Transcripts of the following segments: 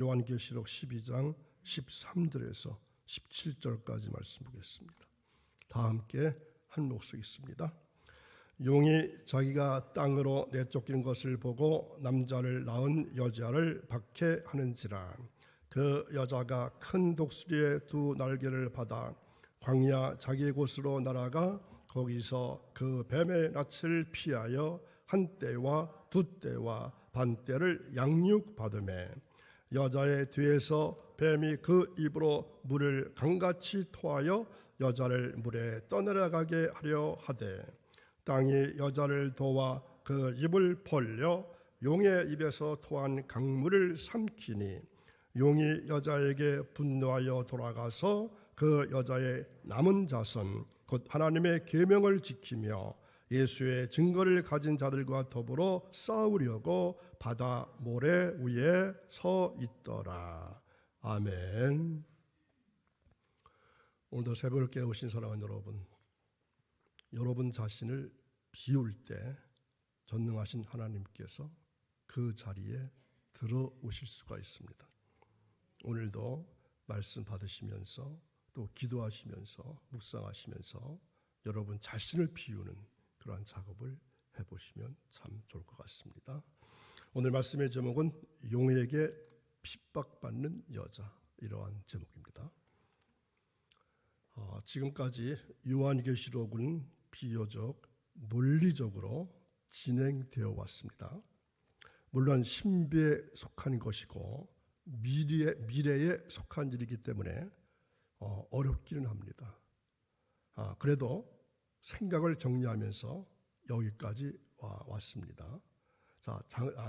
요한계시록 12장 13절에서 17절까지 말씀 보겠습니다. 다 함께 한 목소리 있습니다. 용이 자기가 땅으로 내쫓기는 것을 보고 남자를 낳은 여자를 박해하는지라. 그 여자가 큰 독수리의 두 날개를 받아 광야 자기의 곳으로 날아가 거기서 그 뱀의 낯을 피하여 한 때와 두 때와 반 때를 양육받으매 여자의 뒤에서 뱀이 그 입으로 물을 강같이 토하여 여자를 물에 떠내려가게 하려 하되 땅이 여자를 도와 그 입을 벌려 용의 입에서 토한 강물을 삼키니 용이 여자에게 분노하여 돌아가서 그 여자의 남은 자손 곧 하나님의 계명을 지키며 예수의 증거를 가진 자들과 더불어 싸우려고 바다 모래 위에 서 있더라. 아멘. 오늘도 새벽을 깨우신 사랑하는 여러분 자신을 비울 때 전능하신 하나님께서 그 자리에 들어오실 수가 있습니다. 오늘도 말씀 받으시면서 또 기도하시면서 묵상하시면서 여러분 자신을 비우는 그러한 작업을 해보시면 참 좋을 것 같습니다. 오늘 말씀의 제목은 용에게 핍박받는 여자, 이러한 제목입니다. 지금까지 요한계시록은 비교적 논리적으로 진행되어 왔습니다. 물론 신비에 속한 것이고 미래에 속한 일이기 때문에 어렵기는 합니다. 그래도 생각을 정리하면서 여기까지 왔습니다. 자,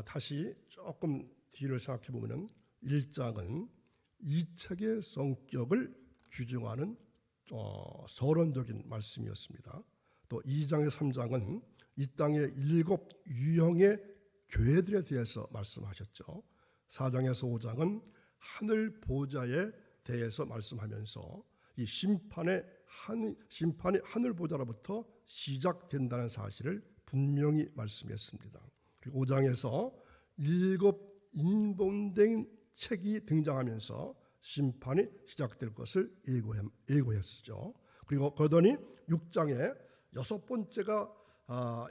다시 조금 뒤를 생각해 보면 1장은 이 책의 성격을 규정하는 서론적인 말씀이었습니다. 또 2장의 3장은 이 땅의 7 유형의 교회들에 대해서 말씀하셨죠. 4장에서 5장은 하늘 보좌에 대해서 말씀하면서 이 심판이 하늘 보좌로부터 시작된다는 사실을 분명히 말씀했습니다. 그리고 5장에서 7 인본된 책이 등장하면서 심판이 시작될 것을 예고했죠. 그리고 그러더니 6장에 6번째가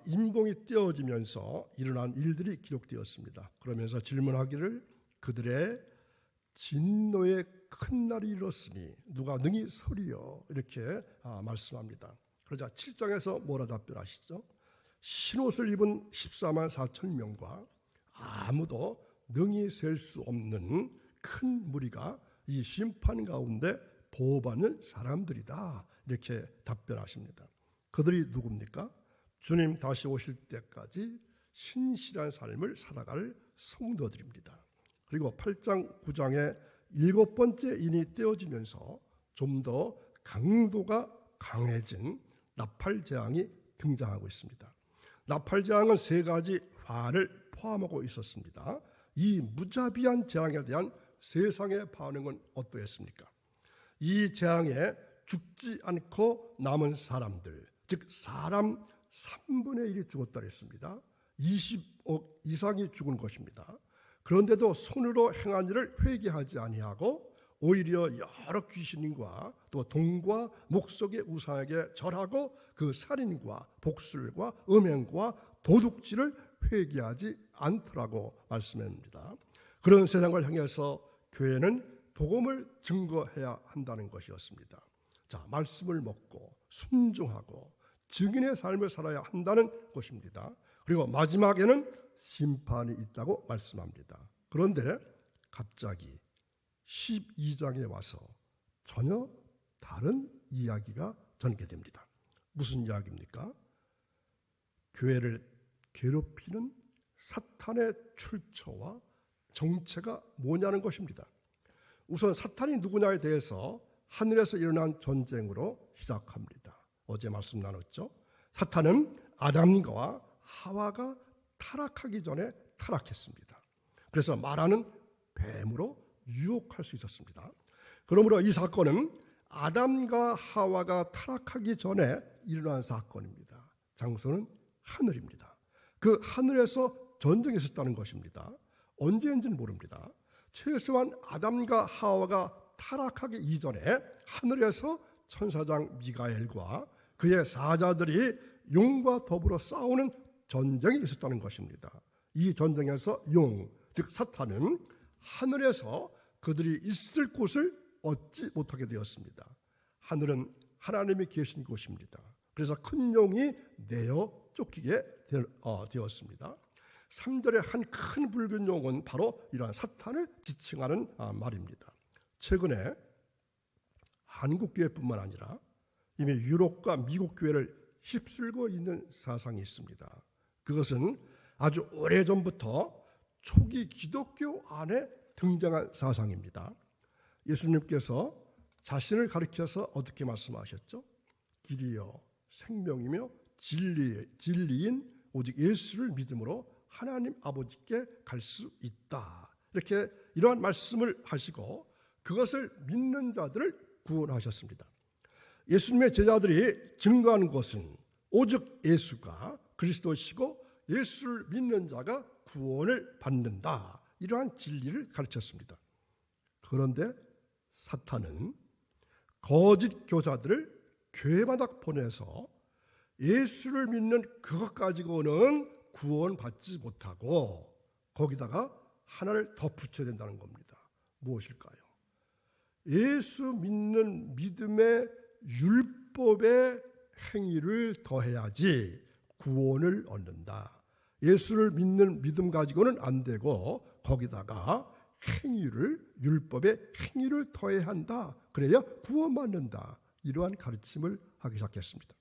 인봉이 떼어지면서 일어난 일들이 기록되었습니다. 그러면서 질문하기를 그들의 진노의 큰 날이 이뤘으니 누가 능히 서리요, 이렇게 말씀합니다. 그러자 7장에서 뭐라 답변하시죠? 신옷을 입은 14만 4천 명과 아무도 능히 셀 수 없는 큰 무리가 이 심판 가운데 보호받는 사람들이다, 이렇게 답변하십니다. 그들이 누굽니까? 주님 다시 오실 때까지 신실한 삶을 살아갈 성도들입니다. 그리고 8장 9장에 7번째 인이 떼어지면서 좀 더 강도가 강해진 나팔재앙이 등장하고 있습니다. 나팔재앙은 3가지 화를 포함하고 있었습니다. 이 무자비한 재앙에 대한 세상의 반응은 어떠했습니까? 이 재앙에 죽지 않고 남은 사람들, 즉 사람 3분의 1이 죽었다 했습니다. 20억 이상이 죽은 것입니다. 그런데도 손으로 행한 일을 회개하지 아니하고 오히려 여러 귀신과 또 동과 목석의 우상에게 절하고 그 살인과 복술과 음행과 도둑질을 회개하지 않더라고 말씀합니다. 그런 세상을 향해서 교회는 복음을 증거해야 한다는 것이었습니다. 자, 말씀을 먹고 순종하고 증인의 삶을 살아야 한다는 것입니다. 그리고 마지막에는 심판이 있다고 말씀합니다. 그런데 갑자기 12장에 와서 전혀 다른 이야기가 전개됩니다. 무슨 이야기입니까? 교회를 괴롭히는 사탄의 출처와 정체가 뭐냐는 것입니다. 우선 사탄이 누구냐에 대해서 하늘에서 일어난 전쟁으로 시작합니다. 어제 말씀 나눴죠. 사탄은 아담과 하와가 타락하기 전에 타락했습니다. 그래서 말하는 뱀으로 유혹할 수 있었습니다. 그러므로 이 사건은 아담과 하와가 타락하기 전에 일어난 사건입니다. 장소는 하늘입니다. 그 하늘에서 전쟁이 있었다는 것입니다. 언제인지는 모릅니다. 최소한 아담과 하와가 타락하기 이전에 하늘에서 천사장 미가엘과 그의 사자들이 용과 더불어 싸우는 전쟁이 있었다는 것입니다. 이 전쟁에서 용, 즉 사탄은 하늘에서 그들이 있을 곳을 얻지 못하게 되었습니다. 하늘은 하나님이 계신 곳입니다. 그래서 큰 용이 내어 쫓기게 되었습니다. 3절의 한 큰 붉은 용은 바로 이러한 사탄을 지칭하는 말입니다. 최근에 한국 교회뿐만 아니라 이미 유럽과 미국 교회를 휩쓸고 있는 사상이 있습니다. 그것은 아주 오래전부터 초기 기독교 안에 등장한 사상입니다. 예수님께서 자신을 가리켜서 어떻게 말씀하셨죠? 길이요 생명이며 진리인 오직 예수를 믿음으로 하나님 아버지께 갈 수 있다. 이렇게 이러한 말씀을 하시고 그것을 믿는 자들을 구원하셨습니다. 예수님의 제자들이 증거하는 것은 오직 예수가 그리스도시고 예수를 믿는 자가 구원을 받는다. 이러한 진리를 가르쳤습니다. 그런데 사탄은 거짓 교사들을 교회마다 보내서 예수를 믿는 그것 가지고는 구원받지 못하고 거기다가 하나를 더 붙여야 된다는 겁니다. 무엇일까요? 예수 믿는 믿음의 율법의 행위를 더해야지 구원을 얻는다. 예수를 믿는 믿음 가지고는 안 되고 거기다가 율법의 행위를 더해야 한다. 그래야 구원받는다. 이러한 가르침을 하기 시작했습니다.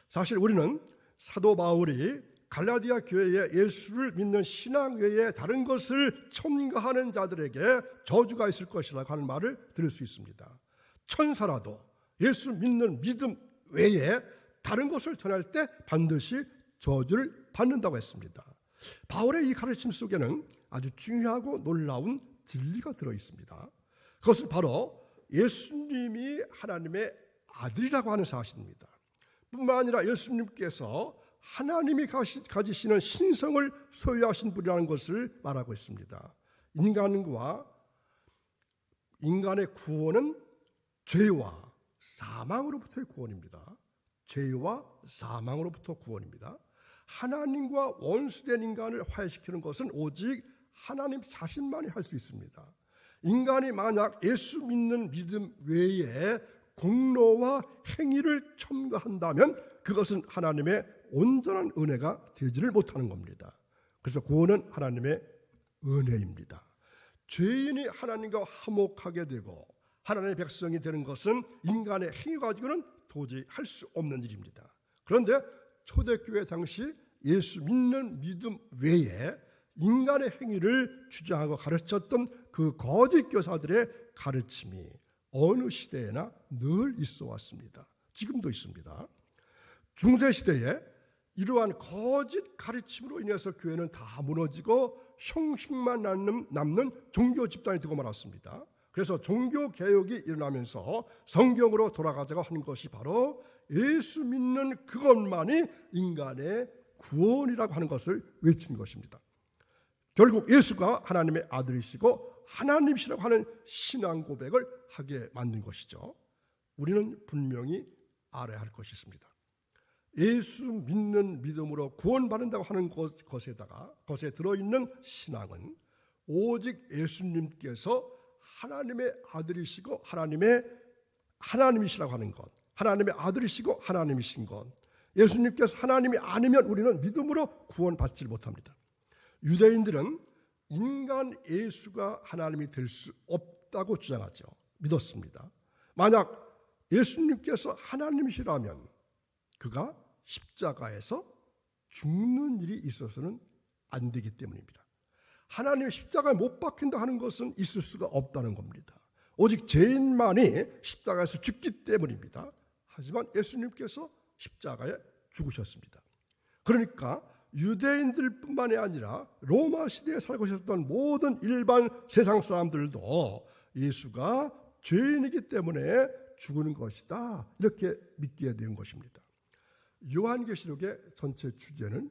사실 우리는 사도 바울이 갈라디아 교회에 예수를 믿는 신앙 외에 다른 것을 첨가하는 자들에게 저주가 있을 것이라고 하는 말을 들을 수 있습니다. 천사라도 예수 믿는 믿음 외에 다른 것을 전할 때 반드시 저주를 받는다고 했습니다. 바울의 이 가르침 속에는 아주 중요하고 놀라운 진리가 들어 있습니다. 그것은 바로 예수님이 하나님의 아들이라고 하는 사실입니다. 뿐만 아니라 예수님께서 하나님이 가지시는 신성을 소유하신 분이라는 것을 말하고 있습니다. 인간의 구원은 죄와 사망으로부터의 구원입니다. 죄와 사망으로부터 구원입니다. 하나님과 원수된 인간을 화해시키는 것은 오직 하나님 자신만이 할 수 있습니다. 인간이 만약 예수 믿는 믿음 외에 공로와 행위를 첨가한다면 그것은 하나님의 온전한 은혜가 되지를 못하는 겁니다. 그래서 구원은 하나님의 은혜입니다. 죄인이 하나님과 화목하게 되고 하나님의 백성이 되는 것은 인간의 행위 가지고는 도저히 할 수 없는 일입니다. 그런데 초대교회 당시 예수 믿는 믿음 외에 인간의 행위를 주장하고 가르쳤던 그 거짓 교사들의 가르침이 어느 시대에나 늘 있어 왔습니다. 지금도 있습니다. 중세시대에 이러한 거짓 가르침으로 인해서 교회는 다 무너지고 형식만 남는 종교 집단이 되고 말았습니다. 그래서 종교개혁이 일어나면서 성경으로 돌아가자고 하는 것이 바로 예수 믿는 그것만이 인간의 구원이라고 하는 것을 외친 것입니다. 결국 예수가 하나님의 아들이시고 하나님이시라고 하는 신앙 고백을 하게 만든 것이죠. 우리는 분명히 알아야 할 것이 있습니다. 예수 믿는 믿음으로 구원받는다고 하는 것에 들어있는 신앙은 오직 예수님께서 하나님의 아들이시고 하나님이시라고 하는 것, 하나님의 아들이시고 하나님이신 것, 예수님께서 하나님이 아니면 우리는 믿음으로 구원받지 못합니다. 유대인들은 인간 예수가 하나님이 될 수 없다고 주장하죠. 믿었습니다. 만약 예수님께서 하나님이시라면 그가 십자가에서 죽는 일이 있어서는 안 되기 때문입니다. 하나님의 십자가에 못 박힌다 하는 것은 있을 수가 없다는 겁니다. 오직 죄인만이 십자가에서 죽기 때문입니다. 하지만 예수님께서 십자가에 죽으셨습니다. 그러니까 유대인들뿐만이 아니라 로마 시대에 살고 있었던 모든 일반 세상 사람들도 예수가 죄인이기 때문에 죽는 것이다 이렇게 믿게 된 것입니다. 요한계시록의 전체 주제는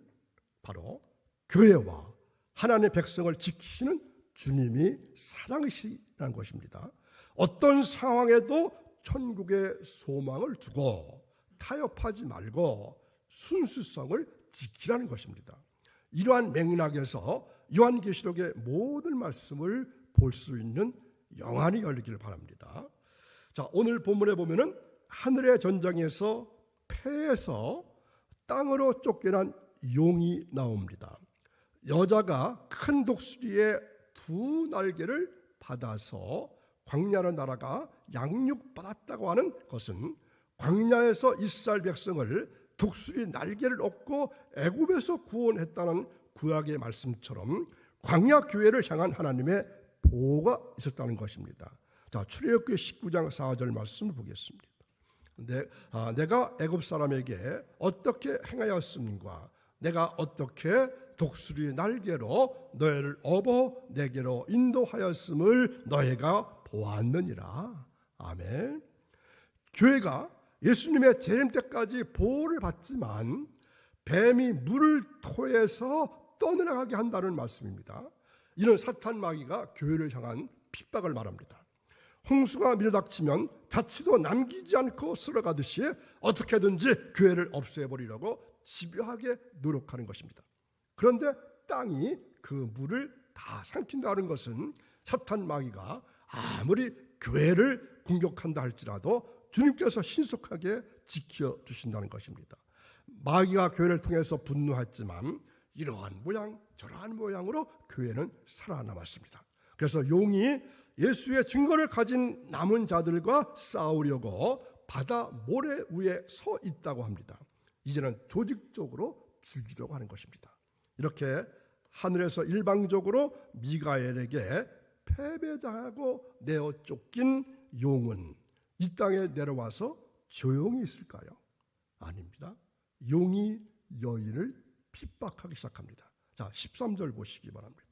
바로 교회와 하나님의 백성을 지키시는 주님이 사랑이시라는 것입니다. 어떤 상황에도 천국의 소망을 두고 타협하지 말고 순수성을 지키라는 것입니다. 이러한 맥락에서 요한계시록의 모든 말씀을 볼 수 있는 영안이 열리기를 바랍니다. 자, 오늘 본문에 보면은 하늘의 전장에서 패해서 땅으로 쫓겨난 용이 나옵니다. 여자가 큰 독수리의 두 날개를 받아서 광야로 날아가 양육받았다고 하는 것은 광야에서 이스라엘 백성을 독수리 날개를 얻고 애굽에서 구원했다는 구약의 말씀처럼 광야 교회를 향한 하나님의 보호가 있었다는 것입니다. 자, 출애굽기 19장 4절 말씀을 보겠습니다. 내가 애굽 사람에게 어떻게 행하였음과 내가 어떻게 독수리 날개로 너희를 업어 내게로 인도하였음을 너희가 보았느니라. 아멘. 교회가 예수님의 재림 때까지 보호를 받지만 뱀이 물을 토해서 떠내려가게 한다는 말씀입니다. 이는 사탄 마귀가 교회를 향한 핍박을 말합니다. 홍수가 밀어닥치면 자취도 남기지 않고 쓸어가듯이 어떻게든지 교회를 없애버리려고 집요하게 노력하는 것입니다. 그런데 땅이 그 물을 다 삼킨다는 것은 사탄 마귀가 아무리 교회를 공격한다 할지라도 주님께서 신속하게 지켜주신다는 것입니다. 마귀가 교회를 통해서 분노했지만 이러한 모양 저러한 모양으로 교회는 살아남았습니다. 그래서 용이 예수의 증거를 가진 남은 자들과 싸우려고 바다 모래 위에 서 있다고 합니다. 이제는 조직적으로 죽이려고 하는 것입니다. 이렇게 하늘에서 일방적으로 미가엘에게 패배당하고 내어 쫓긴 용은 이 땅에 내려와서 조용히 있을까요? 아닙니다. 용이 여인을 핍박하기 시작합니다. 자, 13절 보시기 바랍니다.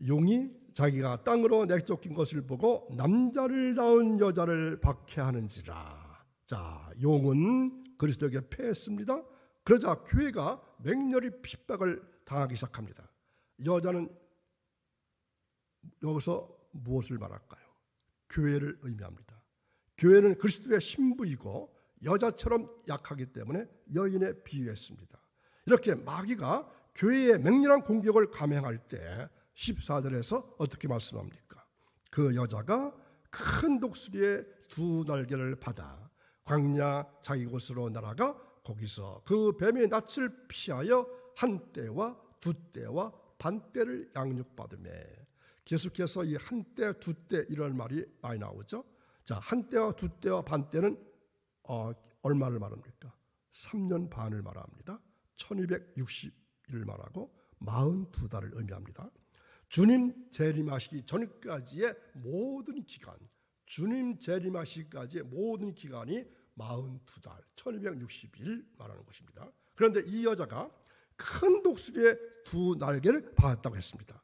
용이 자기가 땅으로 내쫓긴 것을 보고 남자를 낳은 여자를 박해하는지라. 자, 용은 그리스도에게 패했습니다. 그러자 교회가 맹렬히 핍박을 당하기 시작합니다. 여자는 여기서 무엇을 말할까요? 교회를 의미합니다. 교회는 그리스도의 신부이고 여자처럼 약하기 때문에 여인에 비유했습니다. 이렇게 마귀가 교회의 맹렬한 공격을 감행할 때 14절에서 어떻게 말씀합니까? 그 여자가 큰 독수리의 두 날개를 받아 광야 자기 곳으로 날아가 거기서 그 뱀의 낯을 피하여 한 때와 두 때와 반 때를 양육받으며, 계속해서 이 한 때, 두 때 이런 말이 많이 나오죠. 자, 한 때와 두 때와 반 때는 얼마를 말합니까? 3년 반을 말합니다. 1260일을 말하고 42달을 의미합니다. 주님 재림하시기 전까지의 모든 기간, 주님 재림하시기까지의 모든 기간이 42달, 1260일 말하는 것입니다. 그런데 이 여자가 큰 독수리의 두 날개를 받았다고 했습니다.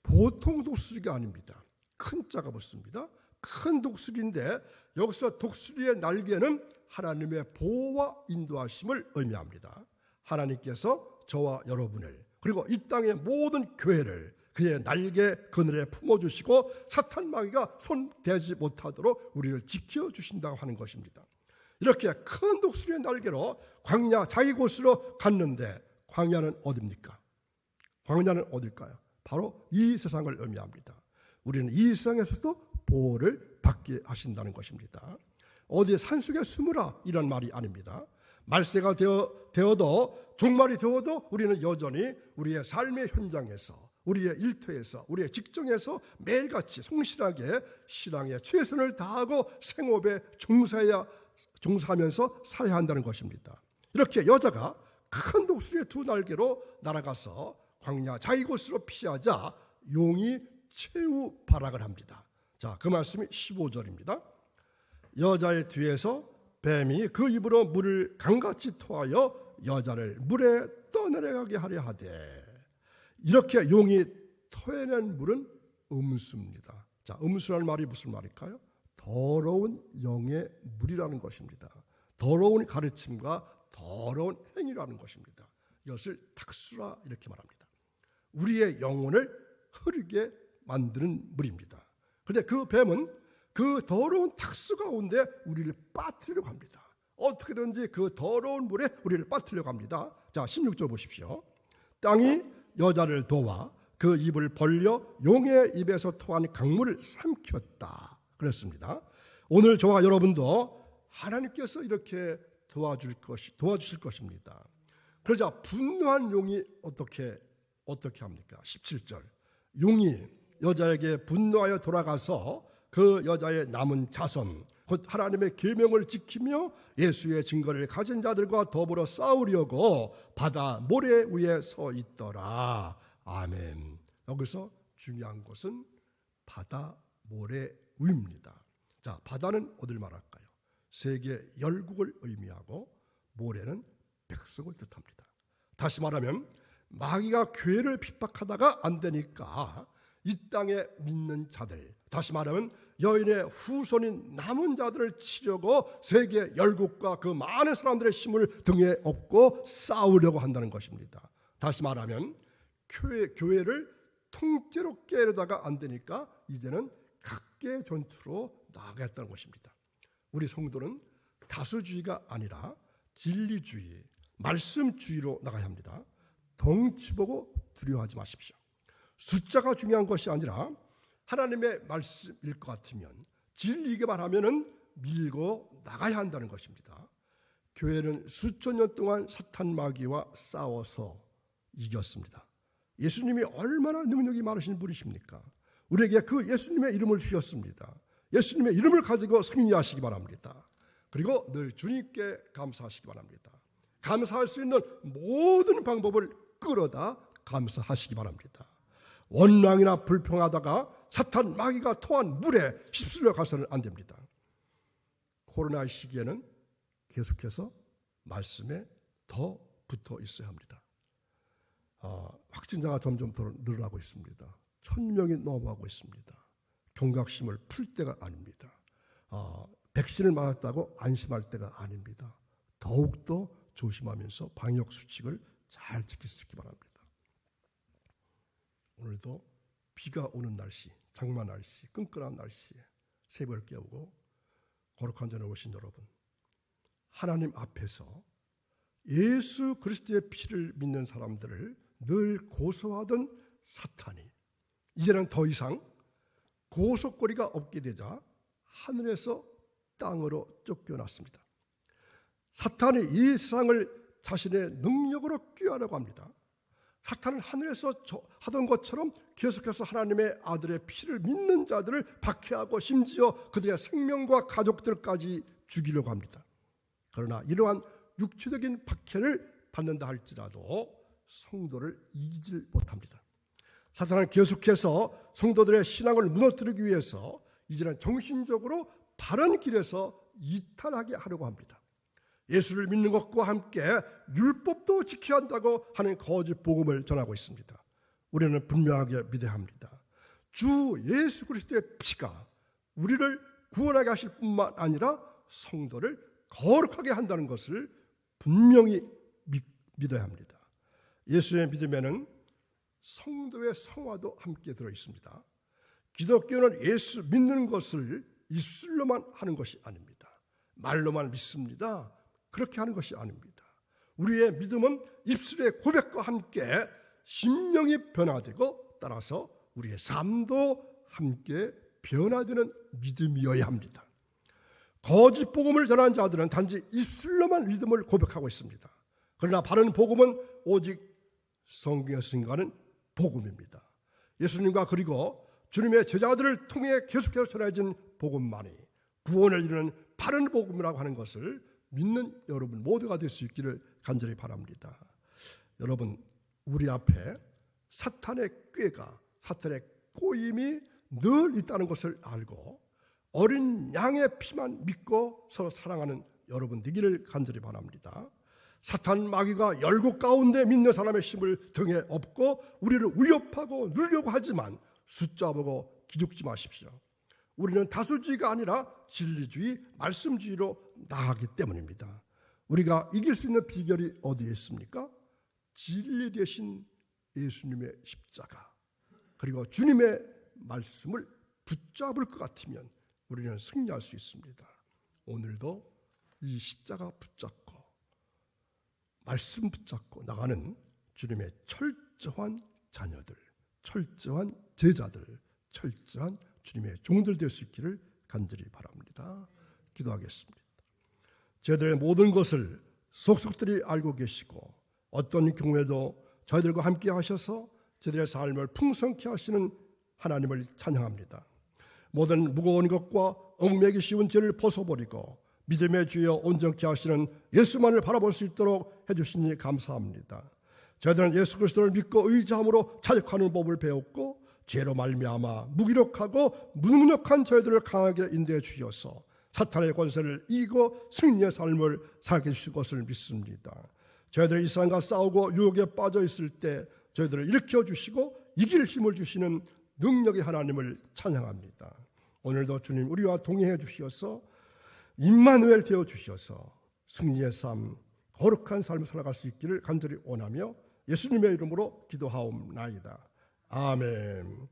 보통 독수리가 아닙니다. 큰 자가 붙습니다. 큰 독수리인데 여기서 독수리의 날개는 하나님의 보호와 인도하심을 의미합니다. 하나님께서 저와 여러분을 그리고 이 땅의 모든 교회를 그의 날개 그늘에 품어주시고 사탄 마귀가 손대지 못하도록 우리를 지켜주신다고 하는 것입니다. 이렇게 큰 독수리의 날개로 광야 자기 곳으로 갔는데 광야는 어디입니까? 광야는 어딜까요? 바로 이 세상을 의미합니다. 우리는 이 세상에서도 보호를 받게 하신다는 것입니다. 어디 산속에 숨으라 이런 말이 아닙니다. 말세가 되어도 종말이 되어도 우리는 여전히 우리의 삶의 현장에서, 우리의 일터에서, 우리의 직장에서 매일같이 성실하게 신앙에 최선을 다하고 생업에 종사하면서 살아야 한다는 것입니다. 이렇게 여자가 큰 독수리의 두 날개로 날아가서 광야 자기 곳으로 피하자 용이 최후 발악을 합니다. 자, 그 말씀이 15절입니다. 여자의 뒤에서 뱀이 그 입으로 물을 강같이 토하여 여자를 물에 떠내려가게 하려 하되, 이렇게 용이 토해낸 물은 음수입니다. 자, 음수라는 말이 무슨 말일까요? 더러운 영의 물이라는 것입니다. 더러운 가르침과 더러운 행위라는 것입니다. 이것을 탁수라 이렇게 말합니다. 우리의 영혼을 흐르게 만드는 물입니다. 그런데 그 뱀은 그 더러운 탁수 가운데 우리를 빠뜨리려고 합니다. 어떻게든지 그 더러운 물에 우리를 빠뜨리려고 합니다. 자, 16절 보십시오. 땅이 여자를 도와 그 입을 벌려 용의 입에서 토한 강물을 삼켰다 그랬습니다. 오늘 저와 여러분도 하나님께서 이렇게 도와주실 것입니다. 그러자 분노한 용이 어떻게 합니까? 17절. 용이 여자에게 분노하여 돌아가서 그 여자의 남은 자손 곧 하나님의 계명을 지키며 예수의 증거를 가진 자들과 더불어 싸우려고 바다 모래 위에 서 있더라. 아멘. 여기서 중요한 것은 바다 모래 위입니다. 자, 바다는 어딜 말할까요? 세계 열국을 의미하고 모래는 백성을 뜻합니다. 다시 말하면 마귀가 교회를 핍박하다가 안 되니까 이 땅에 믿는 자들, 다시 말하면 여인의 후손인 남은 자들을 치려고 세계 열국과 그 많은 사람들의 힘을 등에 업고 싸우려고 한다는 것입니다. 다시 말하면 교회를 통째로 깨려다가 안 되니까 이제는 각계 전투로 나아가겠다는 것입니다. 우리 성도는 다수주의가 아니라 진리주의, 말씀주의로 나가야 합니다. 덩치 보고 두려워하지 마십시오. 숫자가 중요한 것이 아니라 하나님의 말씀일 것 같으면 진리이기만 하면은 밀고 나가야 한다는 것입니다. 교회는 수천 년 동안 사탄 마귀와 싸워서 이겼습니다. 예수님이 얼마나 능력이 많으신 분이십니까? 우리에게 그 예수님의 이름을 주셨습니다. 예수님의 이름을 가지고 승리하시기 바랍니다. 그리고 늘 주님께 감사하시기 바랍니다. 감사할 수 있는 모든 방법을 끌어다 감사하시기 바랍니다. 원망이나 불평하다가 사탄 마귀가 토한 물에 휩쓸려 가서는 안 됩니다. 코로나 시기에는 계속해서 말씀에 더 붙어 있어야 합니다. 확진자가 점점 더 늘어나고 있습니다. 1000명이 넘어가고 있습니다. 경각심을 풀 때가 아닙니다. 백신을 맞았다고 안심할 때가 아닙니다. 더욱더 조심하면서 방역 수칙을 잘 지킬 수 있기 바랍니다. 오늘도 비가 오는 날씨, 장마 날씨, 끈끈한 날씨에 새벽을 깨우고 거룩한 전에 오신 여러분, 하나님 앞에서 예수 그리스도의 피를 믿는 사람들을 늘 고소하던 사탄이 이제는 더 이상 고속거리가 없게 되자 하늘에서 땅으로 쫓겨났습니다. 사탄이 이 세상을 자신의 능력으로 꾀하려고 합니다. 사탄은 하늘에서 하던 것처럼 계속해서 하나님의 아들의 피를 믿는 자들을 박해하고 심지어 그들의 생명과 가족들까지 죽이려고 합니다. 그러나 이러한 육체적인 박해를 받는다 할지라도 성도를 이기질 못합니다. 사탄은 계속해서 성도들의 신앙을 무너뜨리기 위해서 이제는 정신적으로 바른 길에서 이탈하게 하려고 합니다. 예수를 믿는 것과 함께 율법도 지켜야 한다고 하는 거짓 복음을 전하고 있습니다. 우리는 분명하게 믿어야 합니다. 주 예수 그리스도의 피가 우리를 구원하게 하실 뿐만 아니라 성도를 거룩하게 한다는 것을 분명히 믿어야 합니다. 예수의 믿음에는 성도의 성화도 함께 들어 있습니다. 기독교는 예수 믿는 것을 입술로만 하는 것이 아닙니다. 말로만 믿습니다. 그렇게 하는 것이 아닙니다. 우리의 믿음은 입술의 고백과 함께 심령이 변화되고 따라서 우리의 삶도 함께 변화되는 믿음이어야 합니다. 거짓 복음을 전하는 자들은 단지 입술로만 믿음을 고백하고 있습니다. 그러나 바른 복음은 오직 성경에 쓰인 것은 복음입니다. 예수님과 그리고 주님의 제자들을 통해 계속해서 전해진 복음만이 구원을 이루는 바른 복음이라고 하는 것을 믿는 여러분 모두가 될 수 있기를 간절히 바랍니다. 여러분, 우리 앞에 사탄의 꾀가, 사탄의 꼬임이 늘 있다는 것을 알고 어린 양의 피만 믿고 서로 사랑하는 여러분 되기를 간절히 바랍니다. 사탄 마귀가 열국 가운데 믿는 사람의 힘을 등에 업고 우리를 위협하고 누르려고 하지만 숫자 보고 기죽지 마십시오. 우리는 다수주의가 아니라 진리주의, 말씀주의로 나아가기 때문입니다. 우리가 이길 수 있는 비결이 어디에 있습니까? 진리 되신 예수님의 십자가, 그리고 주님의 말씀을 붙잡을 것 같으면 우리는 승리할 수 있습니다. 오늘도 이 십자가 붙잡고 말씀 붙잡고 나가는 주님의 철저한 자녀들, 철저한 제자들, 철저한 주님의 종들 될 수 있기를 간절히 바랍니다. 기도하겠습니다. 저희들의 모든 것을 속속들이 알고 계시고 어떤 경우에도 저희들과 함께 하셔서 저희들의 삶을 풍성케 하시는 하나님을 찬양합니다. 모든 무거운 것과 얽매기 쉬운 죄를 벗어버리고 믿음의 주여 온전케 하시는 예수만을 바라볼 수 있도록 해주시니 감사합니다. 저희들은 예수 그리스도를 믿고 의지함으로 자력하는 법을 배웠고 죄로 말미암아 무기력하고 무능력한 저희들을 강하게 인도해 주셔서 사탄의 권세를 이기고 승리의 삶을 살게 주실 것을 믿습니다. 저희들이 이 세상과 싸우고 유혹에 빠져 있을 때 저희들을 일으켜 주시고 이길 힘을 주시는 능력의 하나님을 찬양합니다. 오늘도 주님 우리와 동행해 주시어서 임마누엘 되어 주셔서 승리의 삶, 거룩한 삶을 살아갈 수 있기를 간절히 원하며 예수님의 이름으로 기도하옵나이다. 아멘.